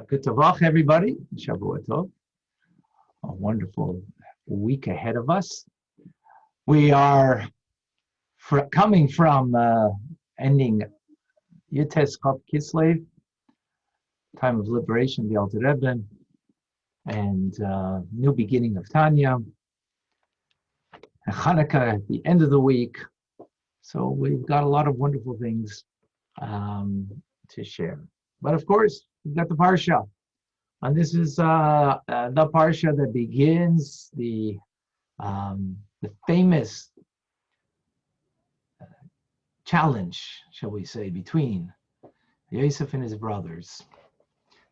Good Tavach, everybody. Shavua Tov. A wonderful week ahead of us. We are coming from ending Yutes Chav Kislev, time of liberation, the Alter Rebbe, and new beginning of Tanya, and Hanukkah at the end of the week. So we've got a lot of wonderful things to share. But of course, we've got the Parsha. And this is the Parsha that begins the famous challenge, shall we say, between VaYeishev and his brothers.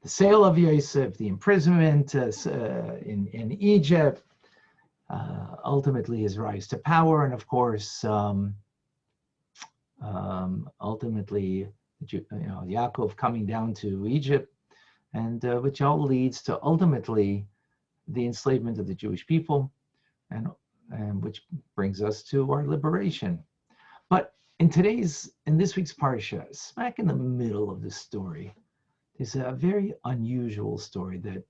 The sale of VaYeishev, the imprisonment in Egypt, ultimately his rise to power, and of course, ultimately, Yaakov coming down to Egypt, and which all leads to ultimately the enslavement of the Jewish people, and which brings us to our liberation. But in this week's Parsha, smack in the middle of the story, is a very unusual story that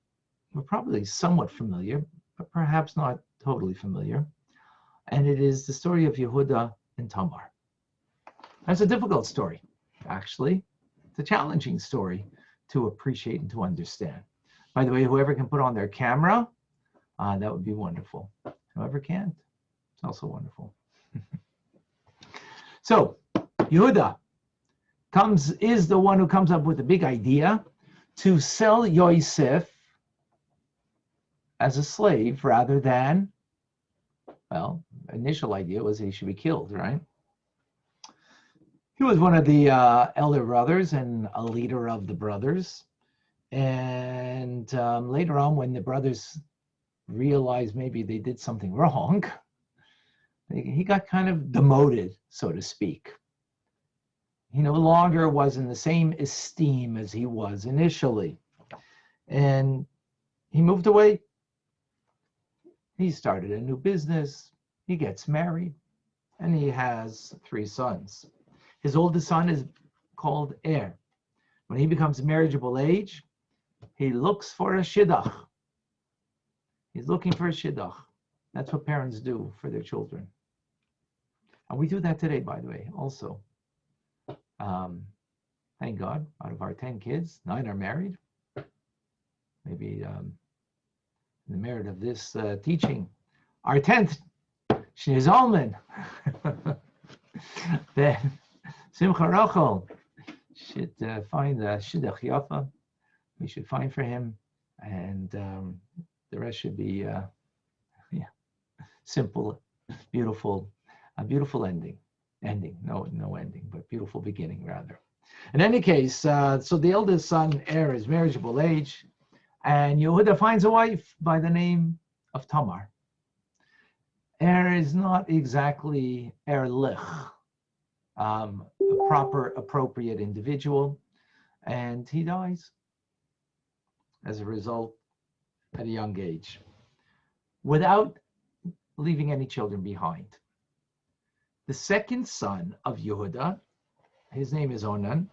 we're probably somewhat familiar, but perhaps not totally familiar. And it is the story of Yehudah and Tamar. That's a difficult story, actually. It's a challenging story to appreciate and to understand. By the way, whoever can put on their camera, that would be wonderful. Whoever can't, it's also wonderful. So, Yehudah is the one who comes up with the big idea to sell Yosef as a slave rather than, well, initial idea was he should be killed, right? He was one of the elder brothers and a leader of the brothers. And later on, when the brothers realized maybe they did something wrong, he got kind of demoted, so to speak. He no longer was in the same esteem as he was initially. And he moved away. He started a new business. He gets married. And he has 3 sons. His oldest son is called Er. When he becomes marriageable age, he looks for a shidduch. He's looking for a shidduch. That's what parents do for their children. And we do that today, by the way, also. Thank God, out of our 10 kids, 9 are married. Maybe in the merit of this teaching, our 10th, she's Alman. Then Simcha Rachel should find a shidduch yafa. We should find for him, and the rest should be simple, beautiful, a beautiful ending. No ending, but beautiful beginning rather. In any case, so the eldest son, Er, is marriageable age, and Yehudah finds a wife by the name of Tamar. Er is not exactly Erlich, a proper, appropriate individual, and he dies as a result at a young age, without leaving any children behind. The second son of Yehudah, his name is Onan,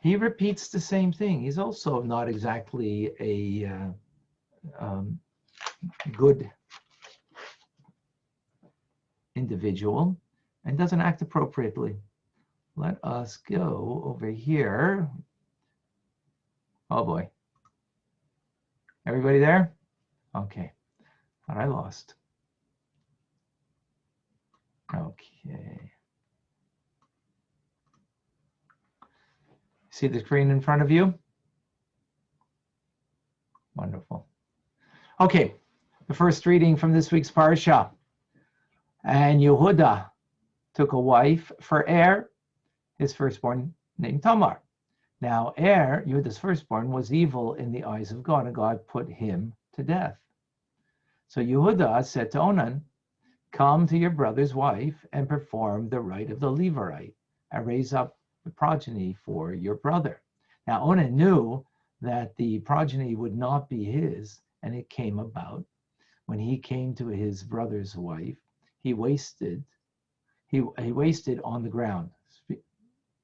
he repeats the same thing. He's also not exactly a good individual and doesn't act appropriately. Let us go over here. Oh boy. Everybody there? Okay. Thought I lost. Okay. See the screen in front of you? Wonderful. Okay. The first reading from this week's Parsha. And Yehudah took a wife for Er, his firstborn, named Tamar. Now Er, Yehudah's firstborn, was evil in the eyes of God, and God put him to death. So Yehudah said to Onan, "Come to your brother's wife and perform the rite of the Levirate, and raise up the progeny for your brother." Now Onan knew that the progeny would not be his, and it came about when he came to his brother's wife. He wasted on the ground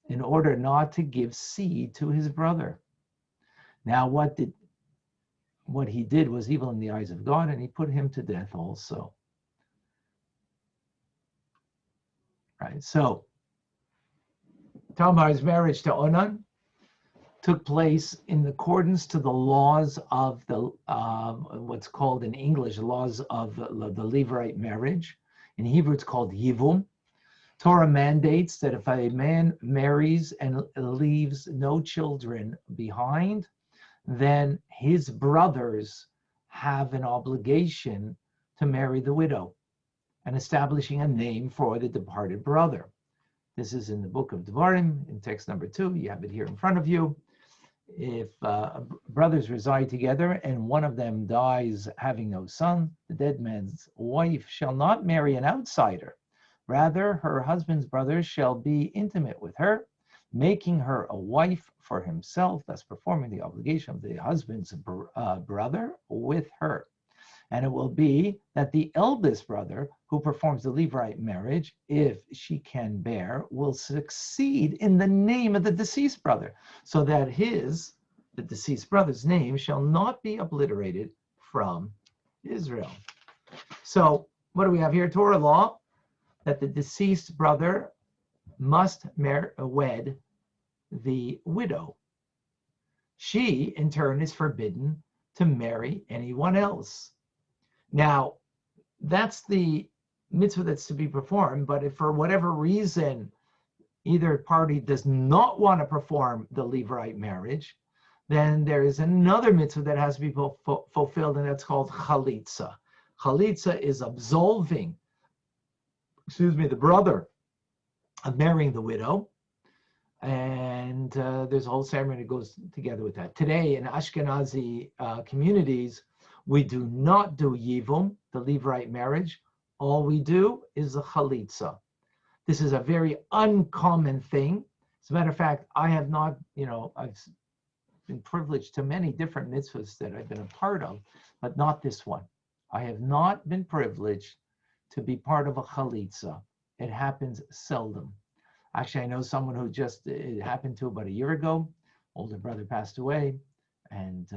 in order not to give seed to his brother. Now, what he did was evil in the eyes of God, and he put him to death also. Right. So Tamar's marriage to Onan took place in accordance to the laws of the what's called in English laws of the Levirate marriage. In Hebrew, it's called Yivum. Torah mandates that if a man marries and leaves no children behind, then his brothers have an obligation to marry the widow and establishing a name for the departed brother. This is in the book of Devarim, in text number 2. You have it here in front of you. If brothers reside together and one of them dies having no son, the dead man's wife shall not marry an outsider. Rather, her husband's brothers shall be intimate with her, making her a wife for himself, thus performing the obligation of the husband's brother with her. And it will be that the eldest brother who performs the Levirate marriage, if she can bear, will succeed in the name of the deceased brother, so that the deceased brother's name shall not be obliterated from Israel. So what do we have here? Torah law, that the deceased brother must wed the widow. She, in turn, is forbidden to marry anyone else. Now, that's the mitzvah that's to be performed, but if for whatever reason either party does not want to perform the Levirate marriage, then there is another mitzvah that has to be fulfilled, and that's called chalitza. Chalitza is absolving, the brother of marrying the widow, and there's a whole ceremony that goes together with that. Today, in Ashkenazi communities, we do not do Yivum, the Levirate marriage. All we do is the Chalitza. This is a very uncommon thing. As a matter of fact, I have not, I've been privileged to many different mitzvahs that I've been a part of, but not this one. I have not been privileged to be part of a Chalitza. It happens seldom. Actually, I know someone who it happened to about a year ago. Older brother passed away, and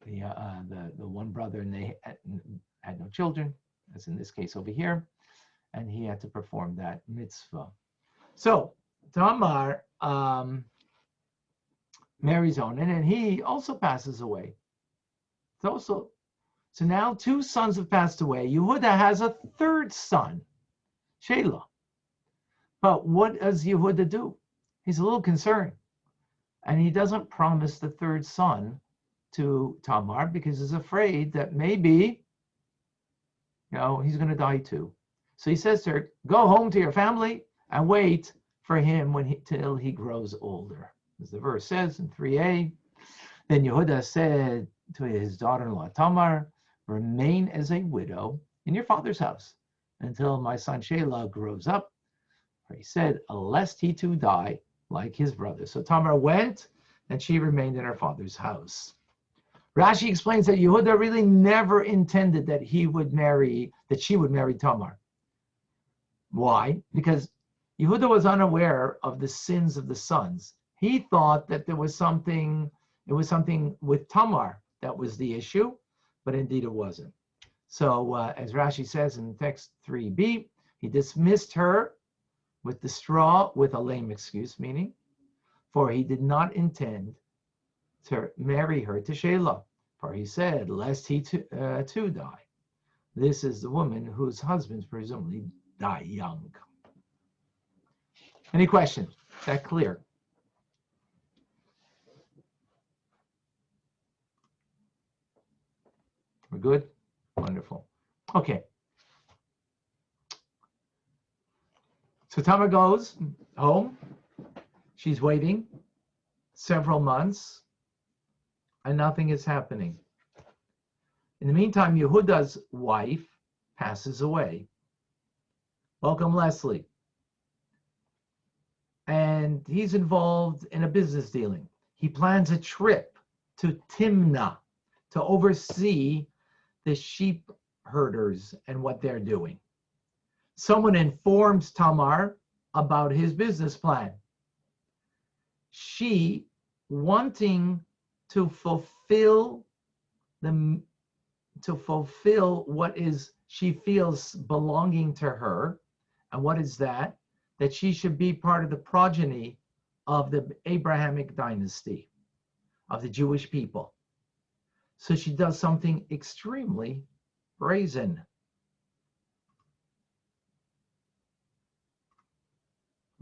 the one brother, and they had no children, as in this case over here, and he had to perform that mitzvah. So Tamar marries Onan, and he also passes away. So now 2 sons have passed away. Yehudah has a 3rd son, Shelah. But what does Yehudah do? He's a little concerned, and he doesn't promise the 3rd son to Tamar because he's afraid that maybe, he's going to die too. So he says to her, go home to your family and wait for him till he grows older. As the verse says in 3a, then Yehudah said to his daughter-in-law Tamar, remain as a widow in your father's house until my son Shelah grows up. For he said, lest he too die like his brother. So Tamar went, and she remained in her father's house. Rashi explains that Yehudah really never intended that she would marry Tamar. Why? Because Yehudah was unaware of the sins of the sons. He thought that it was something with Tamar that was the issue, but indeed it wasn't. So as Rashi says in text 3b, he dismissed her with a lame excuse, meaning, for he did not intend to marry her to Shelah, for he said, lest he too die. This is the woman whose husbands presumably die young. Any questions? Is that clear? We're good? Wonderful. Okay. So Tamar goes home. She's waiting several months, and nothing is happening. In the meantime, Yehudah's wife passes away. Welcome, Leslie. And he's involved in a business dealing. He plans a trip to Timnah to oversee the sheep herders and what they're doing. Someone informs Tamar about his business plan. She, wanting to fulfill what is she feels belonging to her. And what is that? That she should be part of the progeny of the Abrahamic dynasty, of the Jewish people. So she does something extremely brazen.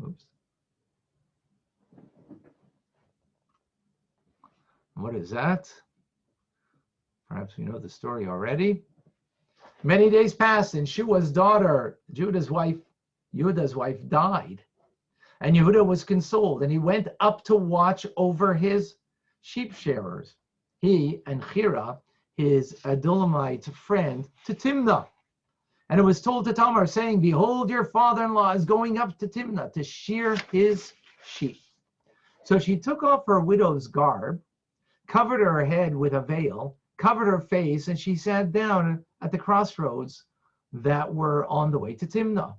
Oops. What is that? Perhaps we know the story already. Many days passed, and Shua's daughter, Yehudah's wife, died. And Yehudah was consoled, and he went up to watch over his sheep shearers, he and Chira, his Adullamite friend, to Timnah. And it was told to Tamar, saying, behold, your father-in-law is going up to Timnah to shear his sheep. So she took off her widow's garb, covered her head with a veil, covered her face, and she sat down at the crossroads that were on the way to Timnah.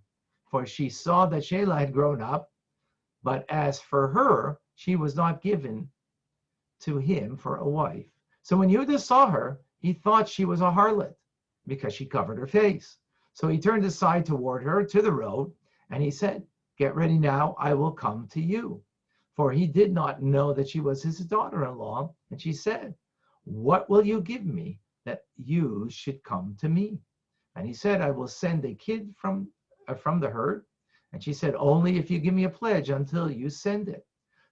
For she saw that Shelah had grown up, but as for her, she was not given to him for a wife. So when Yehudah saw her, he thought she was a harlot, because she covered her face. So he turned aside toward her to the road, and he said, get ready now, I will come to you. For he did not know that she was his daughter-in-law. And she said, what will you give me that you should come to me? And he said, I will send a kid from the herd. And she said, only if you give me a pledge until you send it.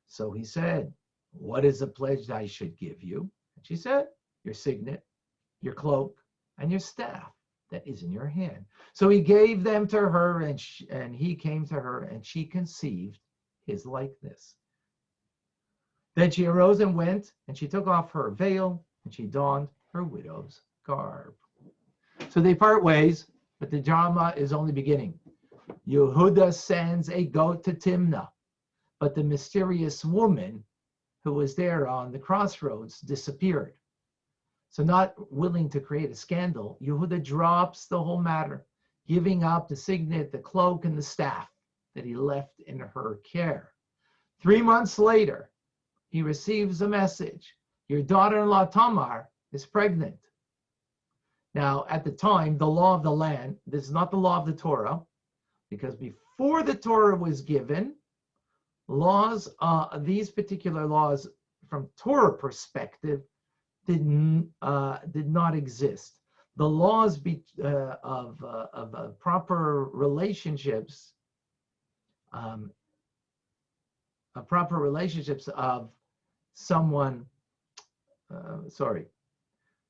So he said, what is the pledge that I should give you? And she said, your signet, your cloak, and your staff that is in your hand. So he gave them to her, and he came to her, and she conceived his likeness. Then she arose and went, and she took off her veil, and she donned her widow's garb. So they part ways, but the drama is only beginning. Yehudah sends a goat to Timnah, but the mysterious woman who was there on the crossroads disappeared. So not willing to create a scandal, Yehudah drops the whole matter, giving up the signet, the cloak, and the staff that he left in her care. 3 months later, he receives a message. Your daughter-in-law Tamar is pregnant. Now, at the time, the law of the land, this is not the law of the Torah, because before the Torah was given, these particular laws from Torah perspective did not exist. The laws of proper relationships, of someone,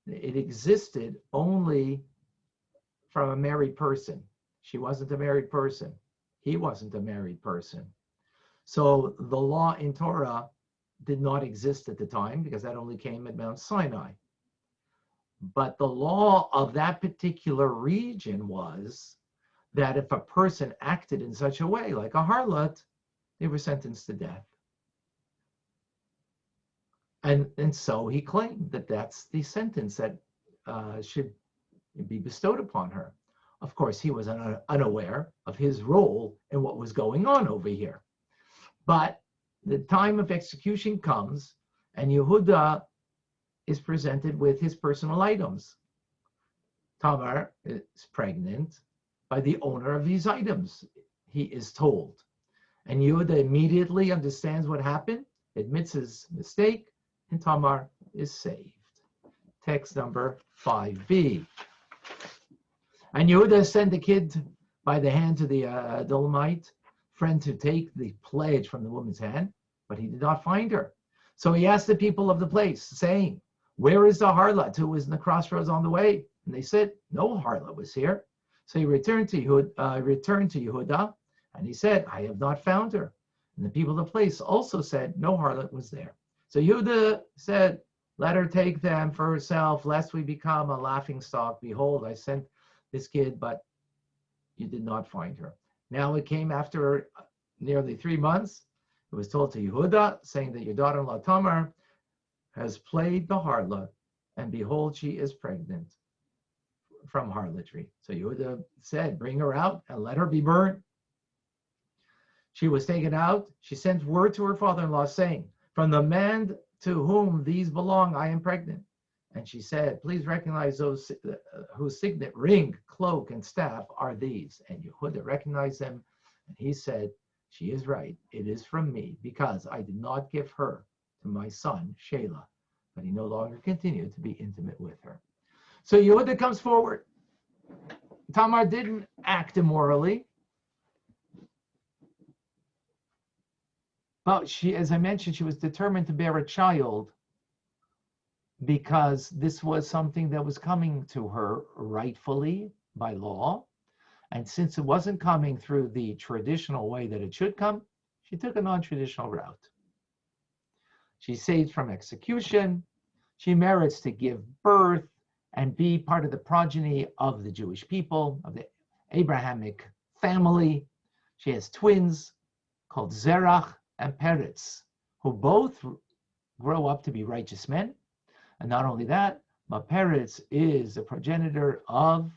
it existed only from a married person. She wasn't a married person. He wasn't a married person. So the law in Torah did not exist at the time, because that only came at Mount Sinai. But the law of that particular region was that if a person acted in such a way, like a harlot, they were sentenced to death. And so he claimed that that's the sentence that should be bestowed upon her. Of course, he was unaware of his role in what was going on over here. But the time of execution comes, and Yehudah is presented with his personal items. Tamar is pregnant by the owner of these items, he is told. And Yehudah immediately understands what happened, admits his mistake, and Tamar is saved. Text number 5b. And Yehudah sent the kid by the hand to the Adullamite friend to take the pledge from the woman's hand, but he did not find her. So he asked the people of the place, saying, where is the harlot who was in the crossroads on the way? And they said, no harlot was here. So he returned to Yehudah, and he said, I have not found her. And the people of the place also said, no harlot was there. So Yehudah said, let her take them for herself, lest we become a laughingstock. Behold, I sent this kid, but you did not find her. Now it came after nearly 3 months. It was told to Yehudah, saying that your daughter-in-law Tamar has played the harlot, and behold, she is pregnant from harlotry. So Yehudah said, bring her out and let her be burned. She was taken out. She sent word to her father-in-law, saying, from the man to whom these belong, I am pregnant. And she said, please recognize those whose signet ring, cloak, and staff are these. And Yehudah recognized them. And he said, she is right. It is from me, because I did not give her to my son, Shelah. But he no longer continued to be intimate with her. So Yehudah comes forward. Tamar didn't act immorally. But she, as I mentioned, she was determined to bear a child because this was something that was coming to her rightfully by law. And since it wasn't coming through the traditional way that it should come, she took a non-traditional route. She's saved from execution. She merits to give birth and be part of the progeny of the Jewish people, of the Abrahamic family. She has twins called Zerach and Peretz, who both grow up to be righteous men. And not only that, but Peretz is the progenitor of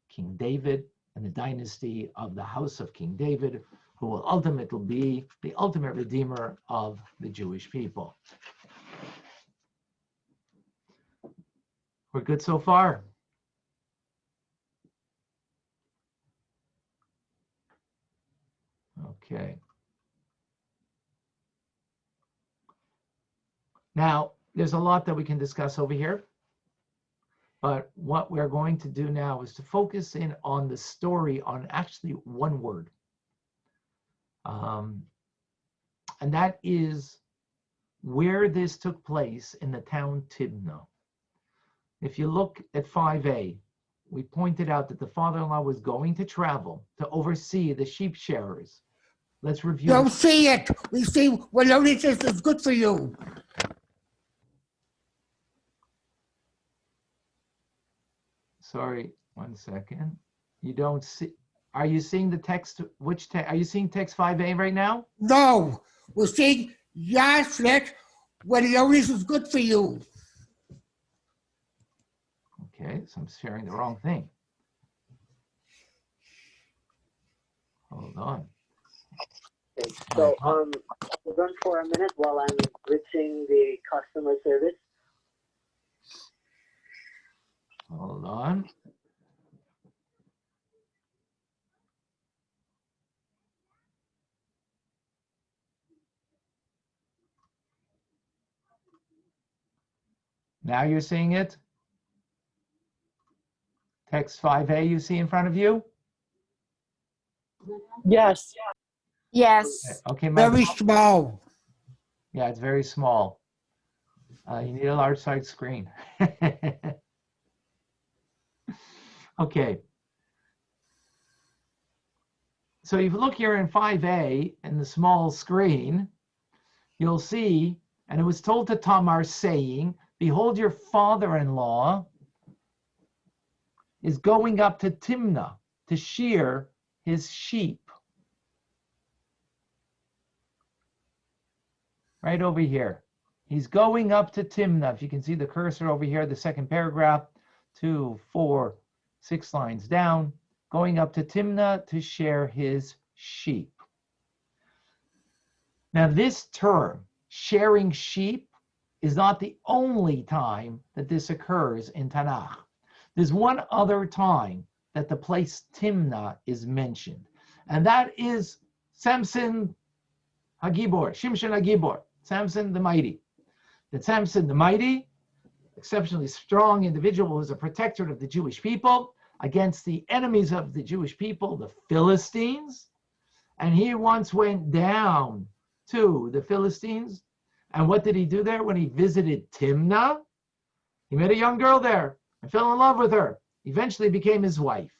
King David and the dynasty of the house of King David, who will ultimately be the ultimate redeemer of the Jewish people. We're good so far. Okay. Now, there's a lot that we can discuss over here, but what we're going to do now is to focus in on the story on actually one word. And that is where this took place in the town Timnah. If you look at 5a, we pointed out that the father-in-law was going to travel to oversee the sheep shearers. Let's review. Don't see it. We see what only says is good for you. Sorry, 1 second. You don't see. Are you seeing the text? Which text? Are you seeing text 5a right now? No, we're seeing Yashlet what he only is good for you. Okay, so I'm sharing the wrong thing. Hold on. Okay, so hold on for a minute while I'm reaching the customer service. Hold on. Now you're seeing it? Text 5a you see in front of you? Yes. Yes. Okay, Very small. yeah, it's very small. You need a large size screen. Okay. So if you look here in 5a in the small screen, you'll see, and it was told to Tamar saying, behold, your father-in-law is going up to Timnah to shear his sheep. Right over here. He's going up to Timnah. If you can see the cursor over here, the second paragraph, 2, 4, 6 lines down, going up to Timnah to shear his sheep. Now this term, shearing sheep, is not the only time that this occurs in Tanakh. There's one other time that the place Timnah is mentioned, and that is Samson Hagibor, Shimshon Hagibor, Samson the Mighty. That Samson the Mighty, exceptionally strong individual, was a protector of the Jewish people against the enemies of the Jewish people, the Philistines. And he once went down to the Philistines. And what did he do there when he visited Timnah? He met a young girl there and fell in love with her. Eventually became his wife.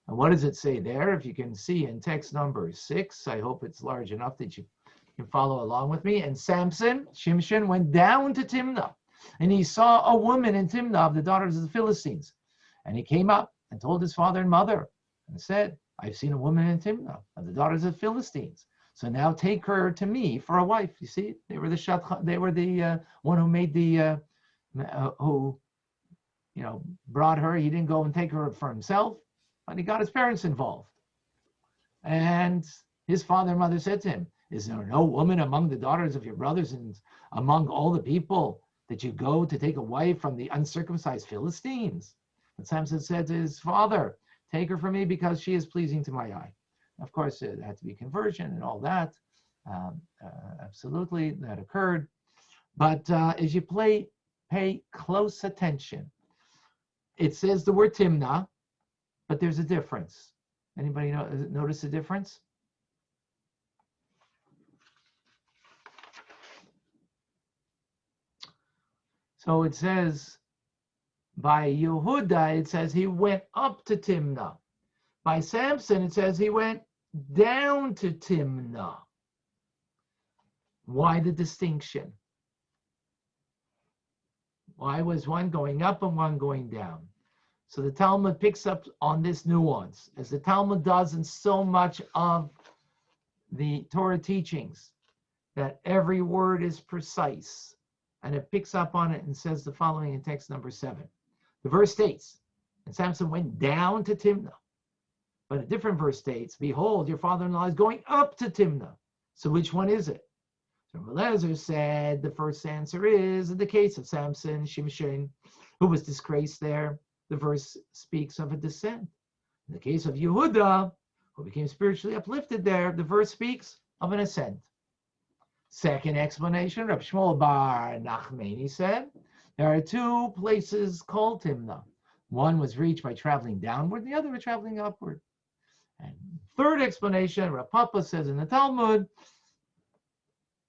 And what does it say there? If you can see in text number 6, I hope it's large enough that you can follow along with me. And Samson, Shimshon, went down to Timnah, and he saw a woman in Timnah of the daughters of the Philistines. And he came up and told his father and mother and said, I've seen a woman in Timnah of the daughters of the Philistines. So now take her to me for a wife. You see, they were the one who made the who brought her. He didn't go and take her for himself, but he got his parents involved. And his father and mother said to him, Is there no woman among the daughters of your brothers and among all the people that you go to take a wife from the uncircumcised Philistines? And Samson said to his father, take her from me because she is pleasing to my eye. Of course, it had to be conversion and all that. Absolutely, that occurred. But as you pay close attention, it says the word Timnah, but there's a difference. Anybody notice the difference? So it says, by Yehudah, it says he went up to Timnah. By Samson, it says he went down to Timnah. Why the distinction? Why was one going up and one going down? So the Talmud picks up on this nuance, as the Talmud does in so much of the Torah teachings, that every word is precise. And it picks up on it and says the following in text number 7. The verse states, and Samson went down to Timnah. But a different verse states, behold, your father-in-law is going up to Timnah. So which one is it? So Eliezer said the first answer is, in the case of Samson, Shimshon, who was disgraced there, the verse speaks of a descent. In the case of Yehudah, who became spiritually uplifted there, the verse speaks of an ascent. Second explanation, Reb Shmuel bar Nachmani said, there are two places called Timnah. One was reached by traveling downward, the other by traveling upward. And third explanation, Rav Papa says in the Talmud,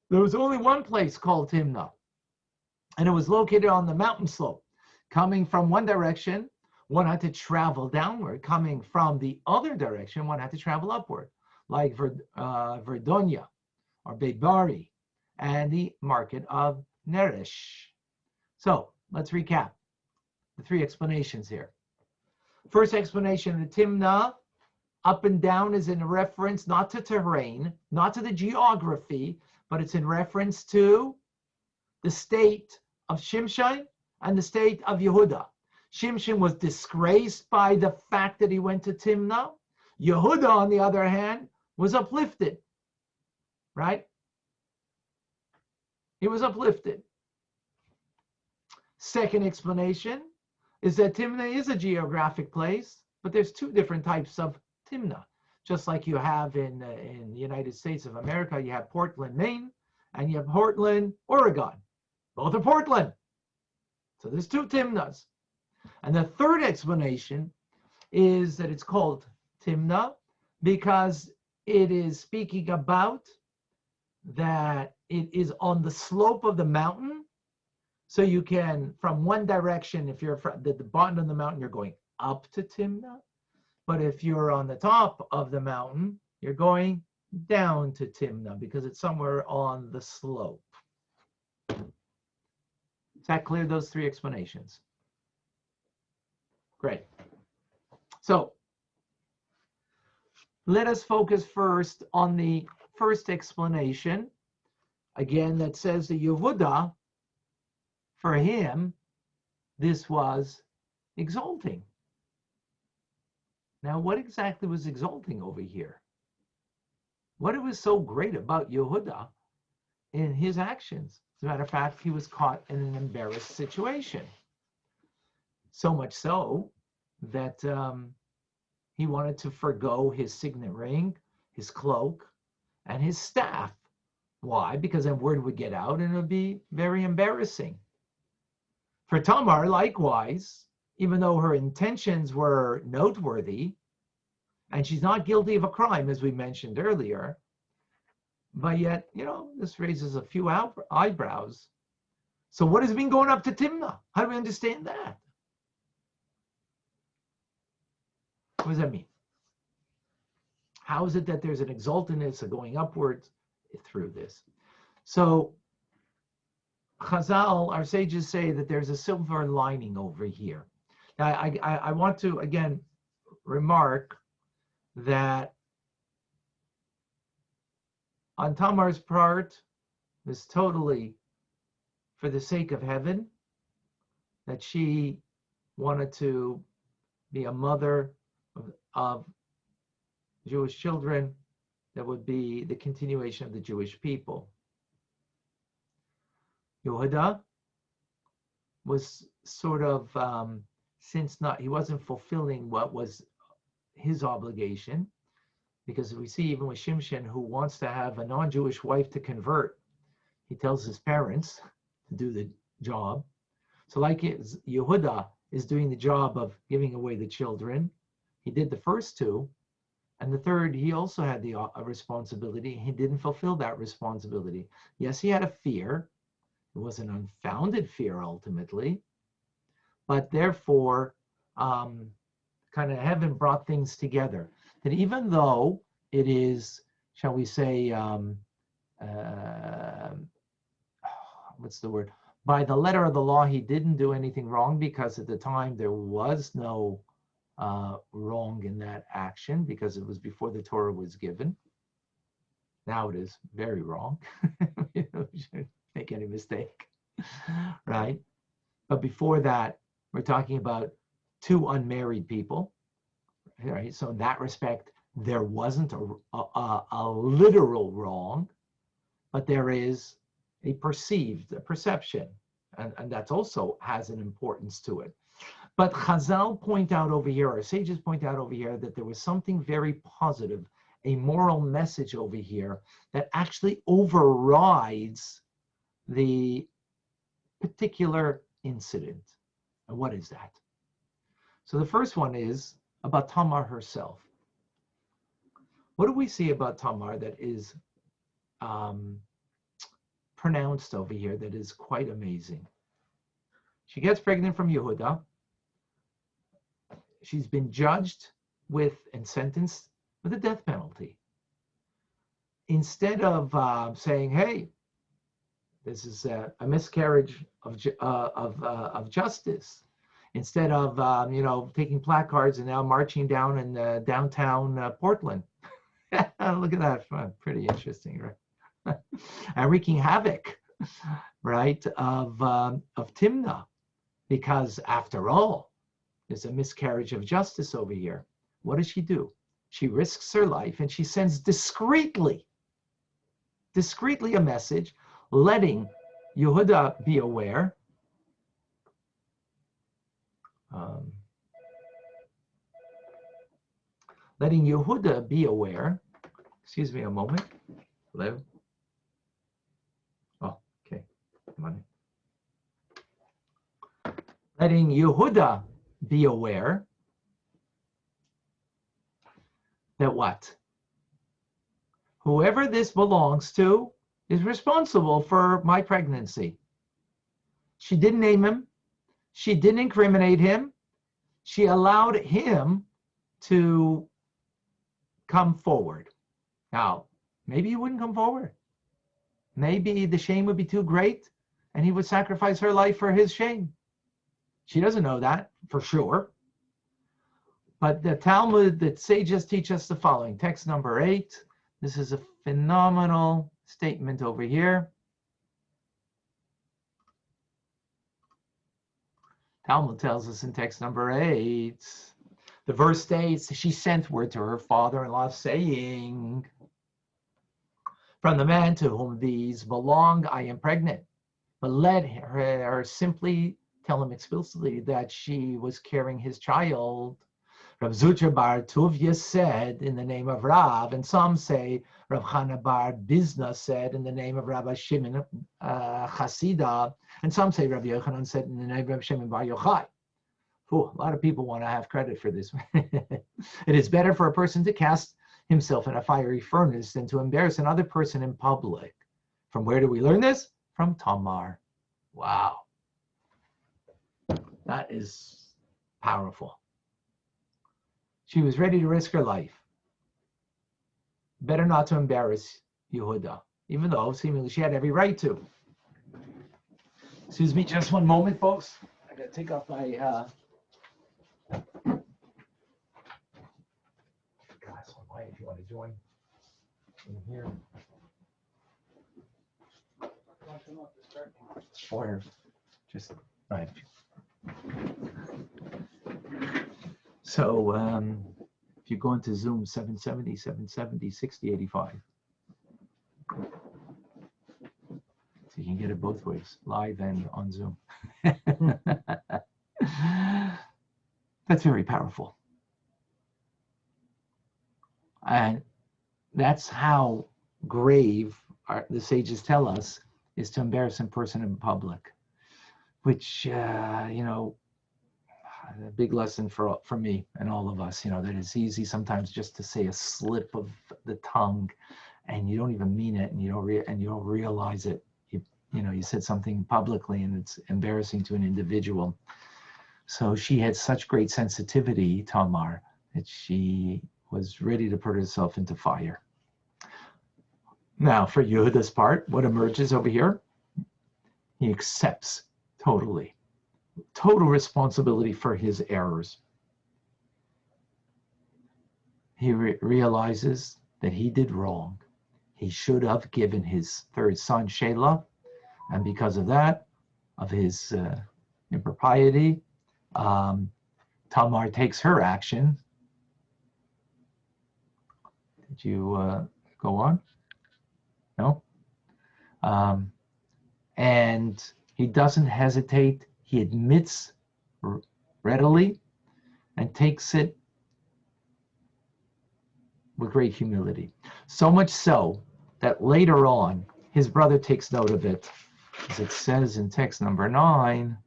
there was only one place called Timnah, and it was located on the mountain slope. Coming from one direction, one had to travel downward. Coming from the other direction, one had to travel upward, like Verdonia or Beibari and the market of Neresh. So let's recap the three explanations here. First explanation, the Timnah, up and down, is in reference not to terrain, not to the geography, but it's in reference to the state of Shimshon and the state of Yehudah. Shimshon was disgraced by the fact that he went to Timnah. Yehudah, on the other hand, was uplifted, right? He was uplifted. Second explanation is that Timnah is a geographic place, but there's two different types of Timnah. Just like you have in the United States of America, you have Portland, Maine, and you have Portland, Oregon. Both are Portland. So there's two Timnahs. And the third explanation is that it's called Timnah because it is speaking about that it is on the slope of the mountain. So you can, from one direction, if you're at the bottom of the mountain, you're going up to Timnah. But if you're on the top of the mountain, you're going down to Timnah because it's somewhere on the slope. Is that clear, those three explanations? Great. So let us focus first on the first explanation. Again, that says the Yehudah, for him, this was exalting. Now, what exactly was exalting over here? What was so great about Yehudah in his actions? As a matter of fact, he was caught in an embarrassed situation. So much so that he wanted to forgo his signet ring, his cloak, and his staff. Why? Because then word would get out and it would be very embarrassing. For Tamar, likewise, even though her intentions were noteworthy, and she's not guilty of a crime, as we mentioned earlier, but yet, this raises a few eyebrows. So what has been going up to Timnah? How do we understand that? What does that mean? How is it that there's an exaltedness of going upwards through this? So Chazal, our sages, say that there's a silver lining over here. Now, I want to, again, remark that on Tamar's part, was totally for the sake of heaven, that she wanted to be a mother of Jewish children, that would be the continuation of the Jewish people. Yehudah was sort of, he wasn't fulfilling what was his obligation, because we see even with Shimshon, who wants to have a non-Jewish wife to convert, he tells his parents to do the job. So like Yehudah is doing the job of giving away the children. He did the first two, and the third, he also had the responsibility. He didn't fulfill that responsibility. Yes, he had a fear. It was an unfounded fear ultimately, but therefore, kind of heaven brought things together. That even though it is, shall we say, what's the word? By the letter of the law, he didn't do anything wrong, because at the time there was no wrong in that action, because it was before the Torah was given. Now it is very wrong. You shouldn't make any mistake, right? But before that, we're talking about two unmarried people, right? So in that respect, there wasn't a literal wrong, but there is a perception, and that also has an importance to it. But Chazal point out over here, our sages point out over here, that there was something very positive, a moral message over here that actually overrides the particular incident. And what is that? So the first one is about Tamar herself. What do we see about Tamar that is pronounced over here that is quite amazing? She gets pregnant from Yehudah. She's been judged with and sentenced with a death penalty. Instead of saying, hey, this is a miscarriage of justice, instead of taking placards and now marching down in downtown Portland. Look at that, pretty interesting, right? And wreaking havoc, right, of Timnah, because after all, there's a miscarriage of justice over here. What does she do? She risks her life, and she sends discreetly a message, letting Yehudah be aware. Letting Yehudah be aware. Excuse me a moment. Hello? Oh, okay. Come on. Letting Yehudah be aware that what? Whoever this belongs to is responsible for my pregnancy. She didn't name him. She didn't incriminate him. She allowed him to come forward. Now, maybe he wouldn't come forward. Maybe the shame would be too great and he would sacrifice her life for his shame. She doesn't know that for sure. But the Talmud, the sages teach us the following. Text number 8. This is a phenomenal statement over here. Talmud tells us in text number 8, the verse states, she sent word to her father-in-law saying, from the man to whom these belong, I am pregnant. But let her simply tell him explicitly that she was carrying his child. Rav Zutra bar Tuvia said in the name of Rav, and some say Rav Chana bar Bizna said in the name of Rabbi Shimon Chasida, and some say Rav Yochanan said in the name of Rav Shimon bar Yochai. A lot of people want to have credit for this. It is better for a person to cast himself in a fiery furnace than to embarrass another person in public. From where do we learn this? From Tamar. Wow. That is powerful. She was ready to risk her life. Better not to embarrass Yehudah, even though seemingly she had every right to. Excuse me just one moment, folks. I gotta take off my glass of wine if you want to join in here. Or just right. So If you go into Zoom, 770, 6085. So you can get it both ways, live and on Zoom. That's very powerful. And that's how grave the sages tell us is to embarrass a person in public, which, a big lesson for me and all of us, that it's easy sometimes just to say a slip of the tongue and you don't even mean it and you don't realize it. You said something publicly and it's embarrassing to an individual. So she had such great sensitivity, Tamar, that she was ready to put herself into fire. Now, for Yehudah's part, what emerges over here? He accepts total responsibility for his errors. He realizes that he did wrong. He should have given his third son, Shelah, and because of that, of his impropriety, Tamar takes her action. Did you go on? No? And he doesn't hesitate. He admits readily and takes it with great humility. So much so that later on, his brother takes note of it. As it says in text number 9,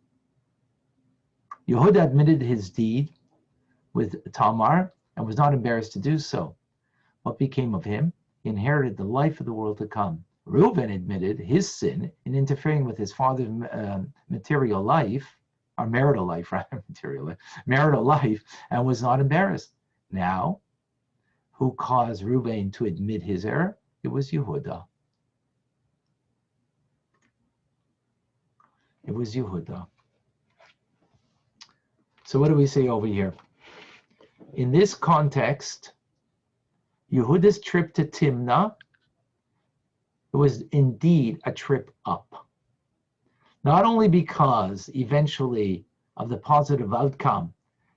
Yehudah admitted his deed with Tamar and was not embarrassed to do so. What became of him? He inherited the life of the world to come. Reuben admitted his sin in interfering with his father's material life, or marital life, rather, marital life, and was not embarrassed. Now, who caused Reuben to admit his error? It was Yehudah. It was Yehudah. So what do we say over here? In this context, Yehudah's trip to Timnah, it was indeed a trip up. Not only because eventually of the positive outcome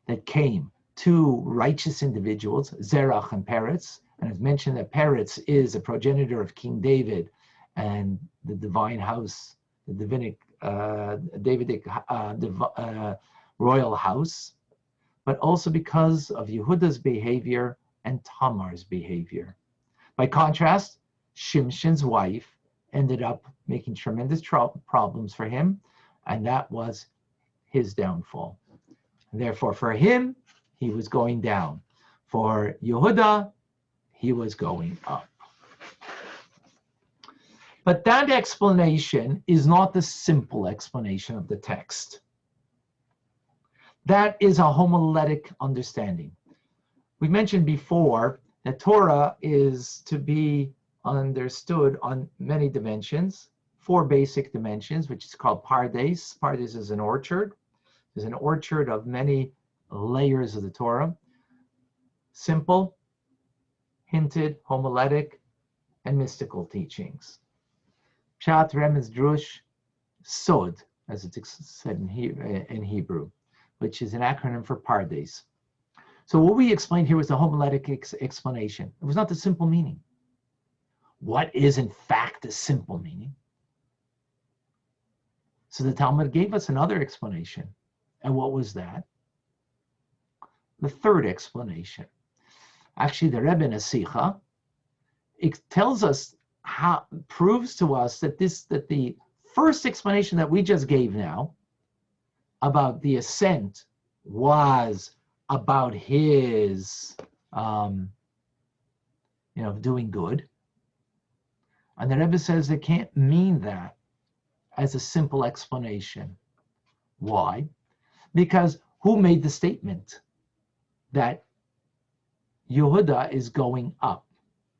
that came to righteous individuals, Zerach and Peretz, and it's mentioned that Peretz is a progenitor of King David and the divine house, the Davidic royal house, but also because of Yehudah's behavior and Tamar's behavior. By contrast, Shimshon's wife ended up making tremendous problems for him, and that was his downfall. And therefore, for him, he was going down. For Yehudah, he was going up. But that explanation is not the simple explanation of the text. That is a homiletic understanding. We mentioned before that Torah is to be understood on many dimensions, 4 basic dimensions, which is called Pardes. Pardes is an orchard. There's an orchard of many layers of the Torah. Simple, hinted, homiletic, and mystical teachings. Pshat, Remez, Drush, Sod, as it's said in Hebrew, which is an acronym for Pardes. So what we explained here was the homiletic explanation. It was not the simple meaning. What is in fact the simple meaning? So the Talmud gave us another explanation. And what was that? The third explanation. Actually, the Rebbe in a Sikha, it tells us proves to us that the first explanation that we just gave now about the ascent was about his doing good. And the Rebbe says it can't mean that as a simple explanation. Why? Because who made the statement that Yehudah is going up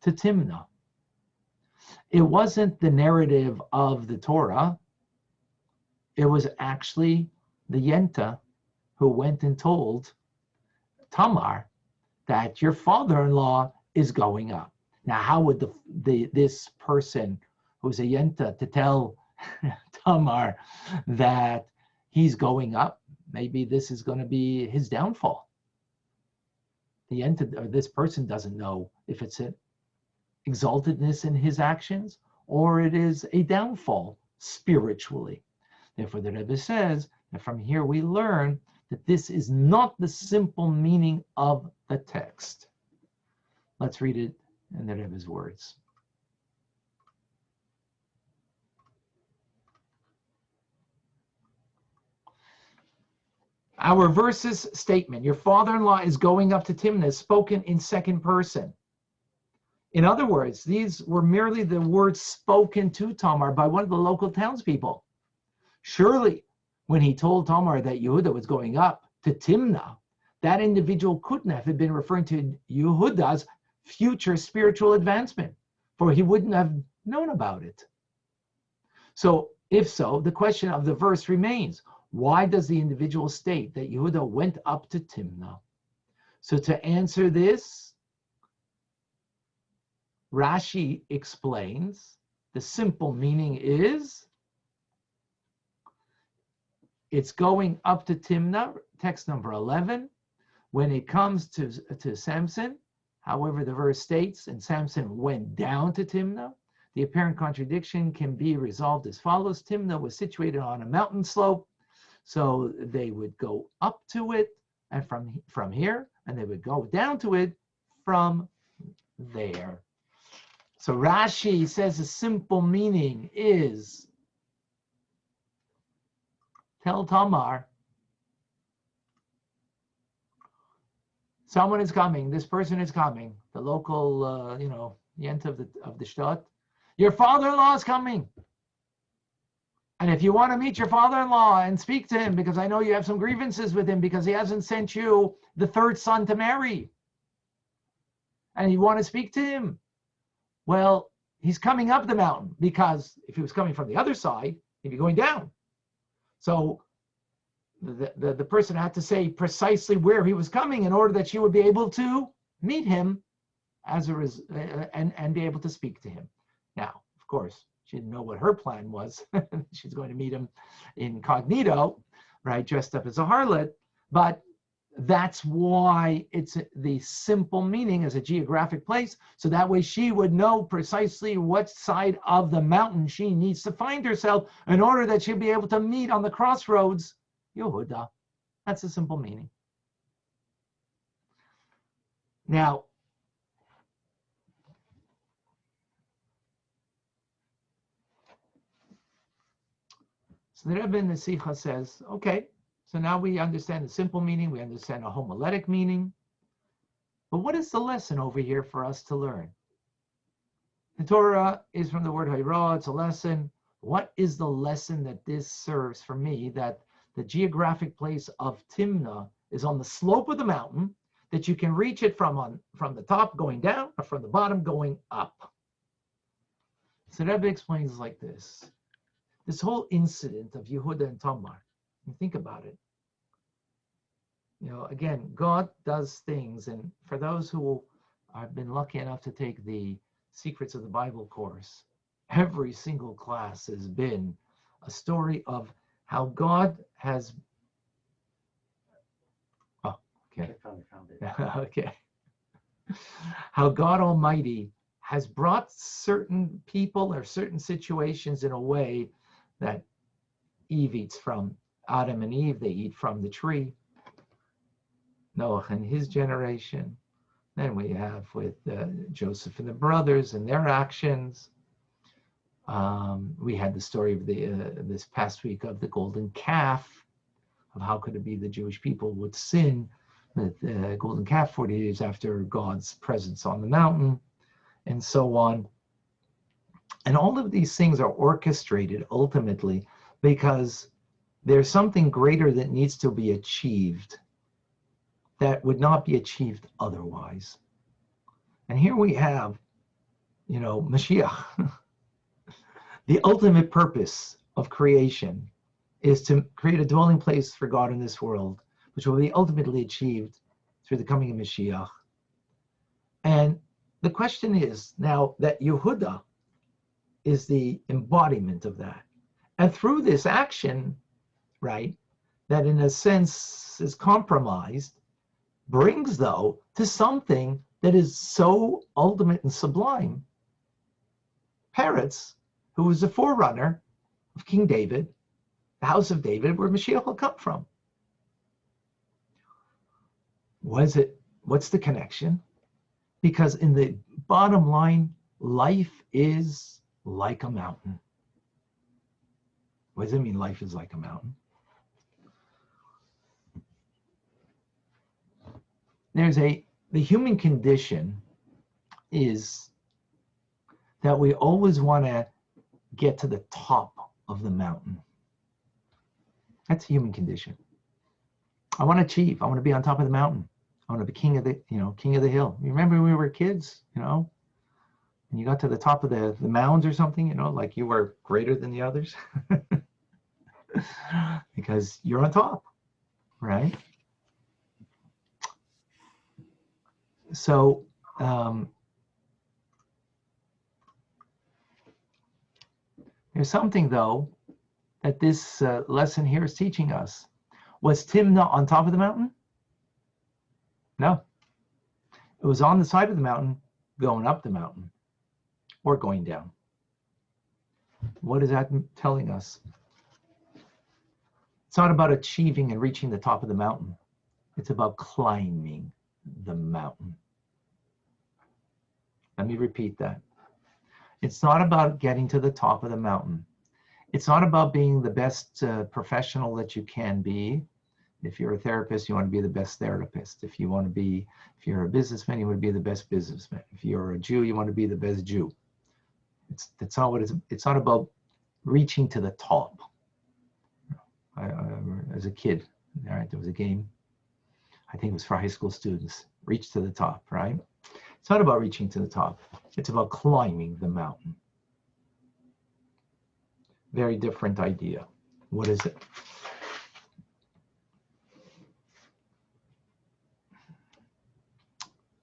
to Timnah? It wasn't the narrative of the Torah. It was actually the Yenta who went and told Tamar that your father-in-law is going up. Now, how would this person who's a Yenta to tell Tamar that he's going up? Maybe this is going to be his downfall. the entity or this person doesn't know if it's an exaltedness in his actions or it is a downfall spiritually. Therefore, the Rebbe says that from here we learn that this is not the simple meaning of the text. Let's read it in the Rebbe's words. Our verse's statement, your father-in-law is going up to Timnah, is spoken in second person. In other words, these were merely the words spoken to Tamar by one of the local townspeople. Surely, when he told Tamar that Yehudah was going up to Timnah, that individual couldn't have been referring to Yehudah's future spiritual advancement, for he wouldn't have known about it. So, if so, the question of the verse remains, why does the individual state that Yehudah went up to Timnah? So to answer this, Rashi explains the simple meaning is it's going up to Timnah, text number 11. When it comes to Samson, however, the verse states, and Samson went down to Timnah. The apparent contradiction can be resolved as follows. Timnah was situated on a mountain slope, so they would go up to it and from here, and they would go down to it from there. So Rashi says the simple meaning is, tell Tamar, someone is coming, this person is coming, the local, yent of the shtat. Your father-in-law is coming. And if you want to meet your father-in-law and speak to him, because I know you have some grievances with him because he hasn't sent you the third son to marry, and you want to speak to him, well, he's coming up the mountain, because if he was coming from the other side, he'd be going down. So the person had to say precisely where he was coming in order that she would be able to meet him and be able to speak to him. Now, of course, she didn't know what her plan was. She's going to meet him incognito, right, dressed up as a harlot. But that's why it's the simple meaning as a geographic place. So that way she would know precisely what side of the mountain she needs to find herself in order that she'll be able to meet on the crossroads Yehudah. That's the simple meaning. Now, so the Rebbe in the Sikha says, okay, so now we understand the simple meaning, we understand a homiletic meaning, but what is the lesson over here for us to learn? The Torah is from the word Hayrah, it's a lesson. What is the lesson that this serves for me, that the geographic place of Timnah is on the slope of the mountain, that you can reach it from the top going down or from the bottom going up? So the Rebbe explains like this. This whole incident of Yehudah and Tamar, you think about it. Again, God does things, and for those who have been lucky enough to take the Secrets of the Bible course, every single class has been a story of how God has. Oh, okay. I found it. Okay. How God Almighty has brought certain people or certain situations in a way that Eve eats from. Adam and Eve, they eat from the tree. Noah and his generation. Then we have with Joseph and the brothers and their actions. We had the story of this past week of the golden calf, of how could it be the Jewish people would sin with the golden calf 40 days after God's presence on the mountain, and so on. And all of these things are orchestrated ultimately because there's something greater that needs to be achieved that would not be achieved otherwise. And here we have, Moshiach. The ultimate purpose of creation is to create a dwelling place for God in this world, which will be ultimately achieved through the coming of Mashiach. And the question is now that Yehudah is the embodiment of that. And through this action, right, that in a sense is compromised, brings, though, to something that is so ultimate and sublime. Peretz, who was the forerunner of King David, the house of David, where Moshiach will come from. What's the connection? Because in the bottom line, life is like a mountain. What does it mean, life is like a mountain? The human condition is that we always want to get to the top of the mountain. That's a human condition. I want to achieve. I want to be on top of the mountain. I want to be king of the hill. You remember when we were kids, and you got to the top of the mounds or something, like you were greater than the others because you're on top, right? So, there's something, though, that this lesson here is teaching us. Was Timnah on top of the mountain? No. It was on the side of the mountain, going up the mountain, or going down. What is that telling us? It's not about achieving and reaching the top of the mountain. It's about climbing the mountain. Let me repeat that. It's not about getting to the top of the mountain. It's not about being the best professional that you can be. If you're a therapist, you want to be the best therapist. If you're a businessman, you want to be the best businessman. If you're a Jew, you want to be the best Jew. It's not about reaching to the top. As a kid, all right, there was a game, I think it was for high school students, reach to the top, right? It's not about reaching to the top. It's about climbing the mountain. Very different idea. What is it?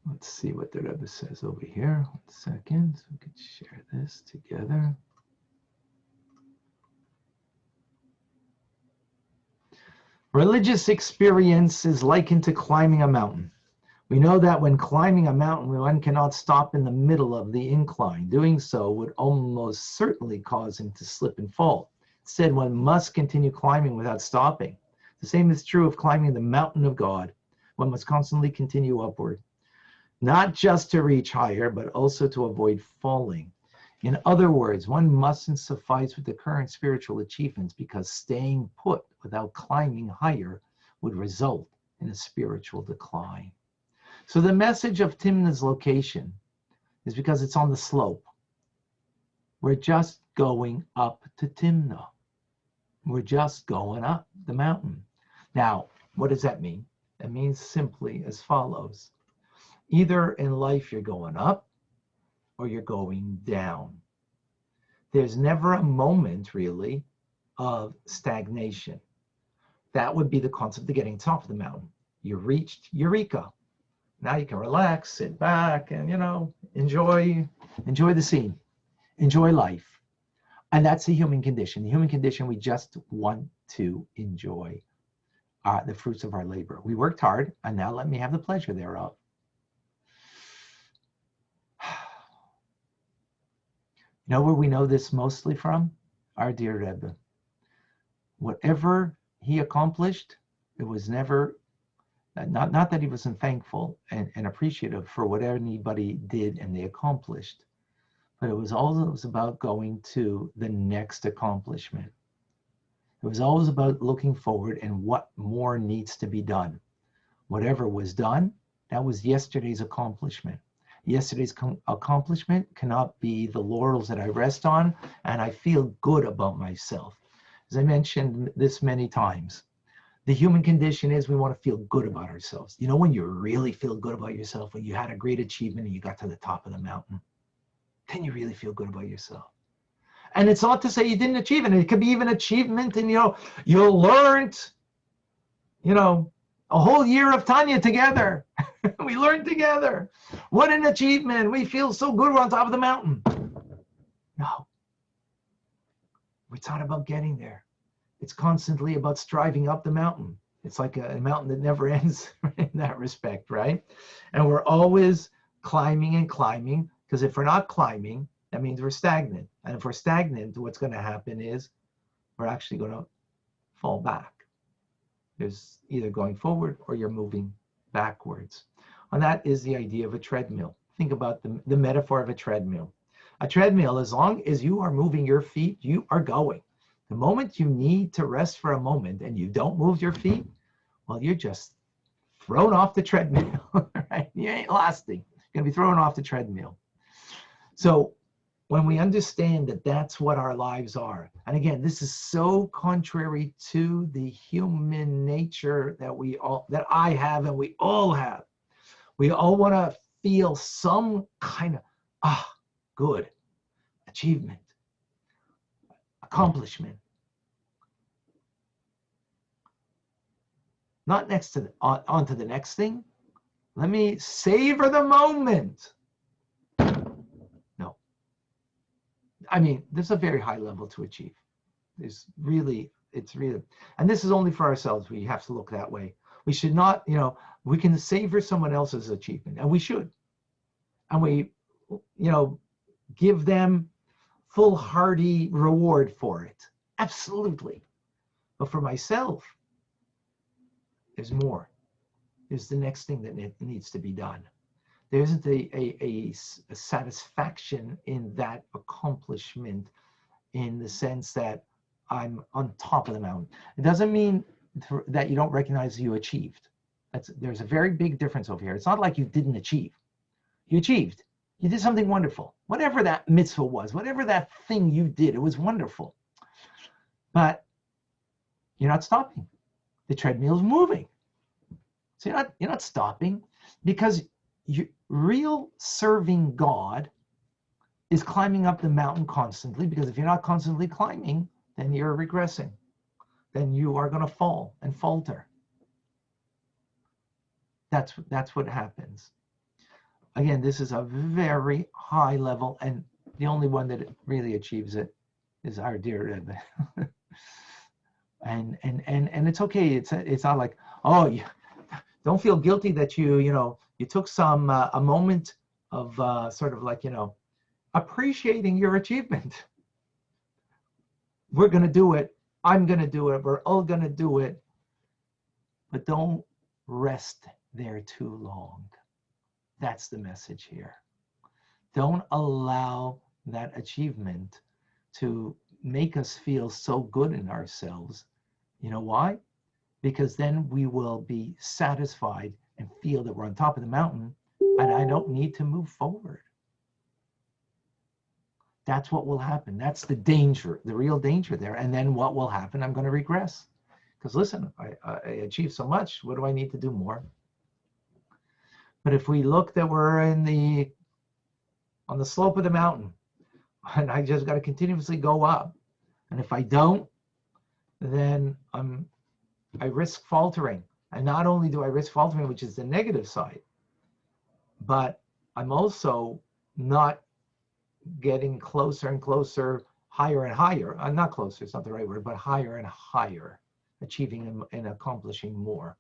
Let's see what the Rebbe says over here. 1 second, so we can share this together. Religious experience is likened to climbing a mountain. We know that when climbing a mountain, one cannot stop in the middle of the incline. Doing so would almost certainly cause him to slip and fall. Instead, one must continue climbing without stopping. The same is true of climbing the mountain of God. One must constantly continue upward, not just to reach higher, but also to avoid falling. In other words, one mustn't suffice with the current spiritual achievements, because staying put without climbing higher would result in a spiritual decline. So the message of Timnah's location is because it's on the slope. We're just going up to Timnah. We're just going up the mountain. Now, what does that mean? It means simply as follows. Either in life you're going up or you're going down. There's never a moment, really, of stagnation. That would be the concept of getting top of the mountain. You reached Eureka. Now you can relax, sit back, and, enjoy the scene. Enjoy life. And that's the human condition. The human condition, we just want to enjoy the fruits of our labor. We worked hard, and now let me have the pleasure thereof. You know where we know this mostly from? Our dear Rebbe. Whatever he accomplished, it was never, not that he wasn't thankful and appreciative for what anybody did and they accomplished, but it was always about going to the next accomplishment. It was always about looking forward and what more needs to be done. Whatever was done, that was yesterday's accomplishment. Yesterday's accomplishment cannot be the laurels that I rest on, and I feel good about myself. As I mentioned this many times, the human condition is we want to feel good about ourselves. You know when you really feel good about yourself, when you had a great achievement and you got to the top of the mountain, then you really feel good about yourself. And it's not to say you didn't achieve it. It could be even achievement and, you learned, a whole year of Tanya together. We learned together. What an achievement. We feel so good we're on top of the mountain. No. It's not about getting there. It's constantly about striving up the mountain. It's like a mountain that never ends in that respect, right? And we're always climbing and climbing, because if we're not climbing, that means we're stagnant. And if we're stagnant, what's going to happen is we're actually going to fall back. There's either going forward or you're moving backwards. And that is the idea of a treadmill. Think about the metaphor of a treadmill. A treadmill, as long as you are moving your feet, you are going. The moment you need to rest for a moment and you don't move your feet, well, you're just thrown off the treadmill, right? You ain't lasting. You're going to be thrown off the treadmill. So when we understand that that's what our lives are, and again, this is so contrary to the human nature that I have and we all have. We all want to feel some kind of, good, achievement, accomplishment. Not next to on to the next thing. Let me savor the moment. No. I mean, there's a very high level to achieve. It's really, and this is only for ourselves. We have to look that way. We should not, we can savor someone else's achievement, and we should. And we, give them full-hearty reward for it. Absolutely. But for myself, there's more. There's the next thing that needs to be done. There isn't a satisfaction in that accomplishment in the sense that I'm on top of the mountain. It doesn't mean that you don't recognize you achieved. There's a very big difference over here. It's not like you didn't achieve. You achieved. You did something wonderful. Whatever that mitzvah was, whatever that thing you did, it was wonderful. But you're not stopping. The treadmill's moving. So you're not stopping, because real serving God is climbing up the mountain constantly, because if you're not constantly climbing, then you're regressing. Then you are going to fall and falter. That's what happens. Again, this is a very high level, and the only one that really achieves it is our dear Rebbe. and it's okay. It's not like, oh, don't feel guilty that you took some a moment of sort of like appreciating your achievement. We're gonna do it. I'm gonna do it. We're all gonna do it. But don't rest there too long. That's the message here. Don't allow that achievement to make us feel so good in ourselves. You know why? Because then we will be satisfied and feel that we're on top of the mountain and I don't need to move forward. That's what will happen. That's the danger, the real danger there. And then what will happen? I'm going to regress. Because listen, I achieved so much. What do I need to do more? But if we look that we're on the slope of the mountain, and I just got to continuously go up, and if I don't, then I risk faltering. And not only do I risk faltering, which is the negative side, but I'm also not getting closer and closer, higher and higher. Not closer, it's not the right word, but higher and higher, achieving and accomplishing more.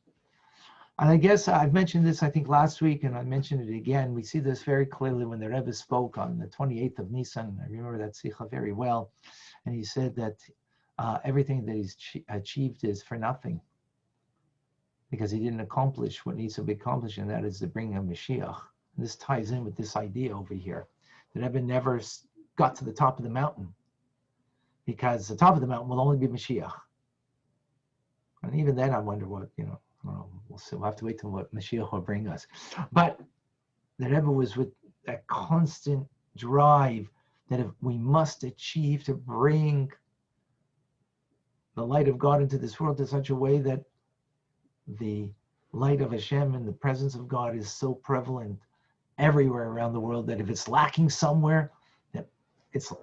And I guess I've mentioned this, I think, last week, and I mentioned it again. We see this very clearly when the Rebbe spoke on the 28th of Nisan. I remember that Sikha very well. And he said that everything that he's achieved is for nothing, because he didn't accomplish what needs to be accomplished, and that is the bringing of Moshiach. And this ties in with this idea over here. The Rebbe never got to the top of the mountain, because the top of the mountain will only be Moshiach. And even then, I wonder what, we'll see. We'll have to wait till what Moshiach will bring us. But the Rebbe was with that constant drive that if we must achieve to bring the light of God into this world in such a way that the light of Hashem and the presence of God is so prevalent everywhere around the world that if it's lacking somewhere,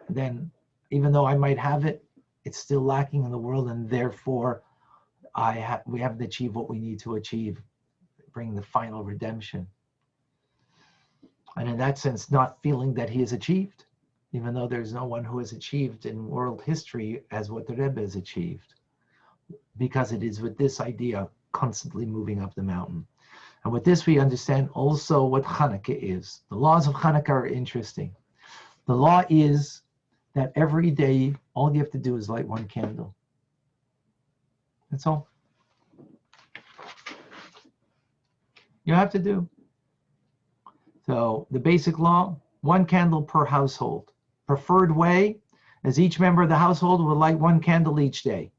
then even though I might have it, it's still lacking in the world, and therefore we haven't achieved what we need to achieve, bring the final redemption. And in that sense, not feeling that he has achieved, even though there's no one who has achieved in world history as what the Rebbe has achieved, because it is with this idea, constantly moving up the mountain. And with this, we understand also what Hanukkah is. The laws of Hanukkah are interesting. The law is that every day, all you have to do is light one candle. That's all you have to do. So the basic law, one candle per household. Preferred way is each member of the household will light one candle each day.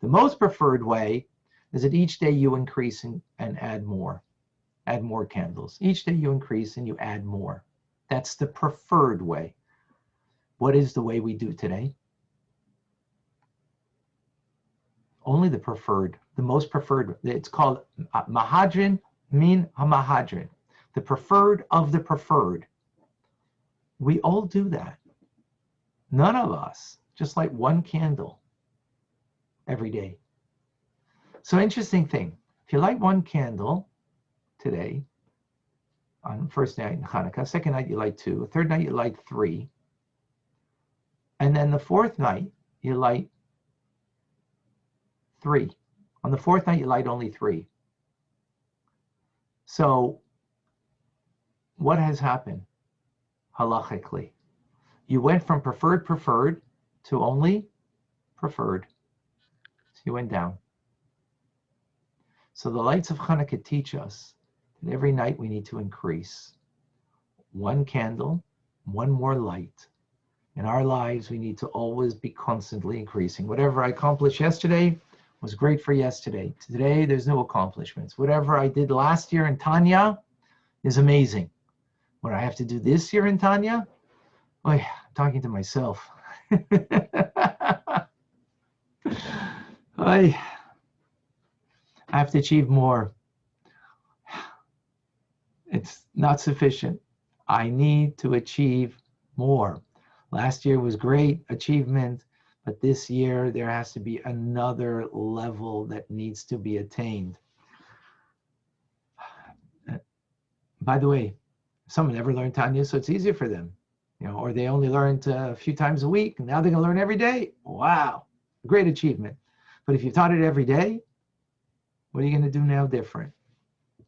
The most preferred way is that each day you increase and add more. Add more candles. Each day you increase and you add more. That's the preferred way. What is the way we do today? Only the preferred, the most preferred. It's called Mahadrin min HaMahadrin. The preferred of the preferred. We all do that. None of us just light one candle every day. So interesting thing. If you light one candle today, on the first night in Hanukkah, second night you light two, third night you light three, and then the fourth night you light three. On the fourth night you light only three. So what has happened halachically? You went from preferred to only preferred. So you went down. So the lights of Hanukkah teach us that every night we need to increase. One candle, one more light. In our lives, we need to always be constantly increasing. Whatever I accomplished yesterday was great for yesterday. Today, there's no accomplishments. Whatever I did last year in Tanya is amazing. What I have to do this year in Tanya, I'm talking to myself. I have to achieve more. It's not sufficient. I need to achieve more. Last year was great achievement, but this year there has to be another level that needs to be attained. By the way, some never learned Tanya, so it's easier for them. Or they only learned a few times a week, and now they're gonna learn every day. Wow, great achievement. But if you taught it every day, what are you gonna do now different?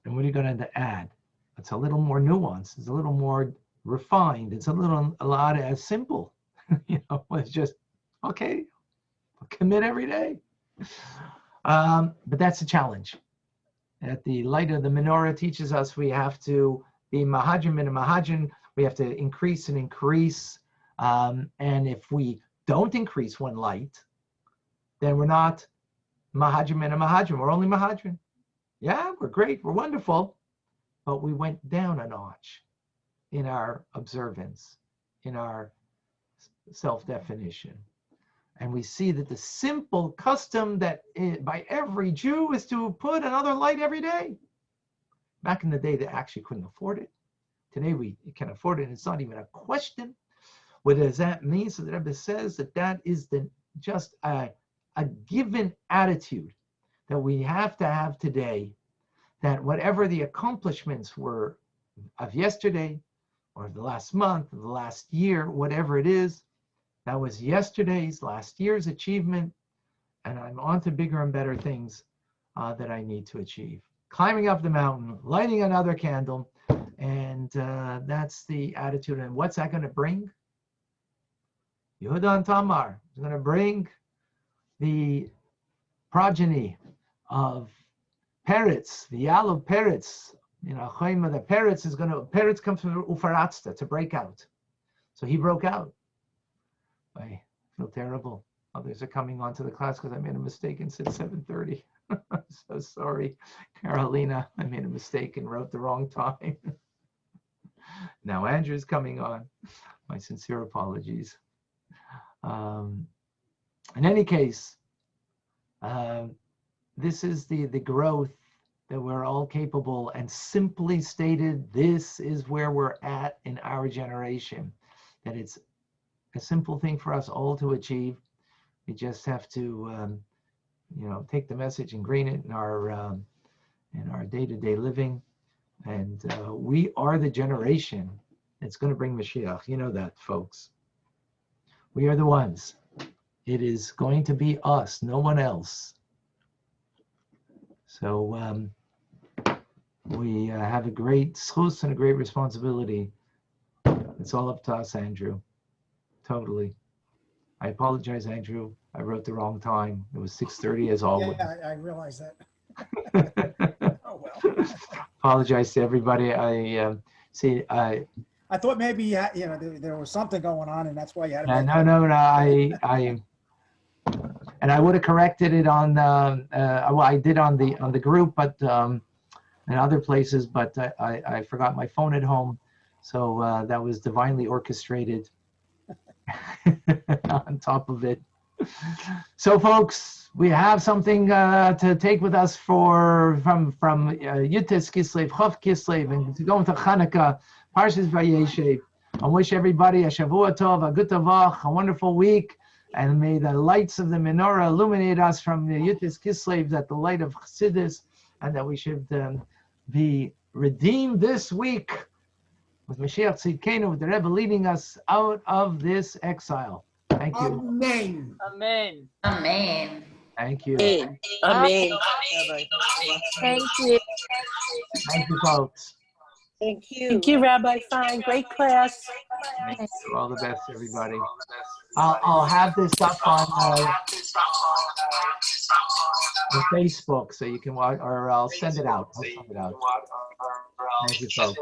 And what are you gonna add? It's a little more nuanced. It's a little more refined. It's a lot as simple. It's just, okay, I'll commit every day. But that's a challenge. At the light of the menorah teaches us we have to be mahadrin min mahadrin. We have to increase and increase. And if we don't increase one light, then we're not mahadrin min mahadrin. We're only mahadrin. Yeah, we're great. We're wonderful. But we went down a notch in our observance, in our self-definition. And we see that the simple custom that by every Jew is to put another light every day. Back in the day, they actually couldn't afford it. Today, we can afford it, and it's not even a question. What does that mean? So the Rebbe says that is just a given attitude that we have to have today, that whatever the accomplishments were of yesterday, or the last month, or the last year, whatever it is, that was yesterday's, last year's achievement, and I'm on to bigger and better things that I need to achieve. Climbing up the mountain, lighting another candle, and that's the attitude. And what's that going to bring? Yehudah and Tamar is going to bring the progeny of Peretz, the Yal of Peretz. The Peretz is going to, Peretz comes from Ufaratzta, to break out. So he broke out. I feel terrible. Others are coming on to the class because I made a mistake and said 7:30. I'm so sorry. Carolina, I made a mistake and wrote the wrong time. Now Andrew's coming on. My sincere apologies. In any case, this is the growth that we're all capable, and simply stated, this is where we're at in our generation. That it's a simple thing for us all to achieve. We just have to, take the message and green it in our day-to-day living. And we are the generation that's going to bring Moshiach. You know that, folks. We are the ones. It is going to be us, no one else. So we have a great schus and a great responsibility. It's all up to us, Andrew. Totally. I apologize, Andrew. I wrote the wrong time. It was 6:30 as always. Yeah, I realize that. Oh, well. Apologize to everybody. I see. I thought maybe there was something going on, and that's why you had to. No. And I would have corrected it on. Well, I did on the group, but in other places. But I forgot my phone at home, so that was divinely orchestrated. On top of it. So, folks, we have something to take with us from Yutis Kislev, Chof Kislev, and to go into Chanukah, Parshas VaYeishev. I wish everybody a Shavua Tov, a Good Tavach, a wonderful week, and may the lights of the menorah illuminate us from the Yutis Kislev, that the light of Chassidus, and that we should be redeemed this week with Moshiach Tzidkenu, with the Rebbe leading us out of this exile. Thank you. Amen. Amen. Amen. Thank you. Amen. Thank you. Thank you, folks. Thank you. Thank you, Rabbi Fine. Great class. Thank you. All the best, everybody. I'll have this up on Facebook so you can watch, or I'll send it out. Thank you, folks.